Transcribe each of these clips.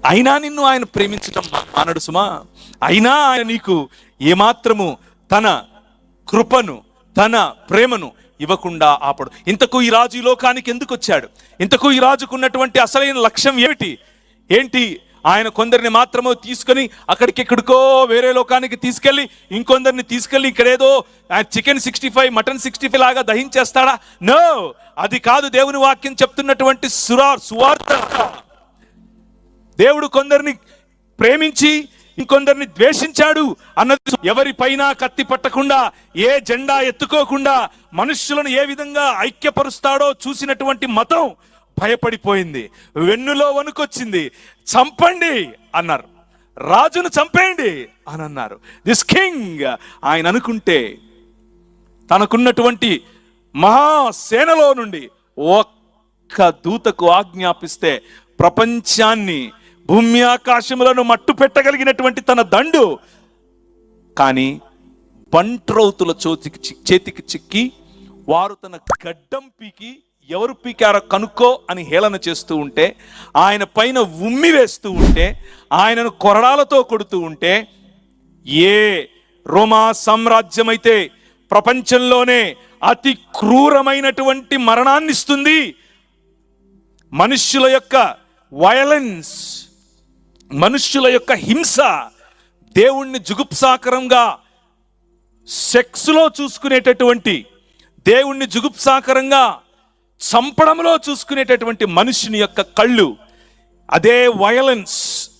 అయినా నిన్ను ఆయన ప్రేమించటం మానడు సుమా. అయినా ఆయన నీకు ఏమాత్రము తన కృపను, తన ప్రేమను ఇవ్వకుండా ఆపడు. ఇంతకు ఈ రాజు ఈ లోకానికి ఎందుకు వచ్చాడు? ఇంతకు ఈ రాజుకున్నటువంటి అసలైన లక్ష్యం ఏంటి? ఆయన కొందరిని మాత్రమే తీసుకొని అక్కడికెక్కడికో వేరే లోకానికి తీసుకెళ్ళి ఇంకొందరిని తీసుకెళ్ళి ఇక్కడేదో చికెన్ 65 మటన్ 65 లాగా దహించేస్తాడా? నో, అది కాదు దేవుని వాక్యం చెప్తున్నటువంటి సువార్త. దేవుడు కొందరిని ప్రేమించి ఇంకొందరిని ద్వేషించాడు అన్నది, ఎవరిపైన కత్తి పట్టకుండా, ఏ జెండా ఎత్తుకోకుండా మనుష్యులను ఏ విధంగా ఐక్యపరుస్తాడో చూసినటువంటి మతం భయపడిపోయింది, వెన్నులో వణుకొచ్చింది. చంపండి అన్నారు, రాజును చంపేయండి అని అన్నారు. దిస్ కింగ్ ఆయన అనుకుంటే తనకున్నటువంటి మహాసేనలో నుండి ఒక్క దూతకు ఆజ్ఞాపిస్తే ప్రపంచాన్ని, భూమి ఆకాశములను మట్టు పెట్టగలిగినటువంటి తన దండు, కానీ బంట్రౌతుల చేతికి చిక్కి వారు తన గడ్డం పీకి ఎవరు పీకారో కనుక్కో అని హేళన చేస్తూ ఉంటే, ఆయన పైన ఉమ్మి వేస్తూ ఉంటే, ఆయనను కొరడాలతో కొడుతూ ఉంటే, ఏ రోమా సామ్రాజ్యం అయితే ప్రపంచంలోనే అతి క్రూరమైనటువంటి మరణాన్ని ఇస్తుంది, మనుష్యుల యొక్క వయలెన్స్, మనుష్యుల యొక్క హింస, దేవుణ్ణి జుగుప్సాకరంగా సెక్స్లో చూసుకునేటటువంటి, దేవుణ్ణి జుగుప్సాకరంగా చంపడంలో చూసుకునేటటువంటి మనుషుని యొక్క కళ్ళు అదే వయలెన్స్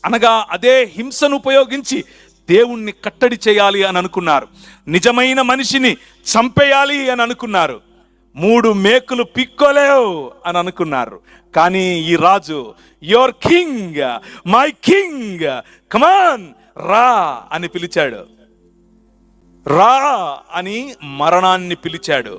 అనగా అదే హింసను ఉపయోగించి దేవుణ్ణి కట్టడి చేయాలి అని అనుకున్నారు. నిజమైన మనిషిని చంపేయాలి అని అనుకున్నారు. 3 మేకులు పిక్కోలేవు అని అనుకున్నారు. కానీ ఈ రాజు, యువర్ కింగ్, మై కింగ్, కమాన్ రా అని పిలిచాడు. రా అని మరణాన్ని పిలిచాడు.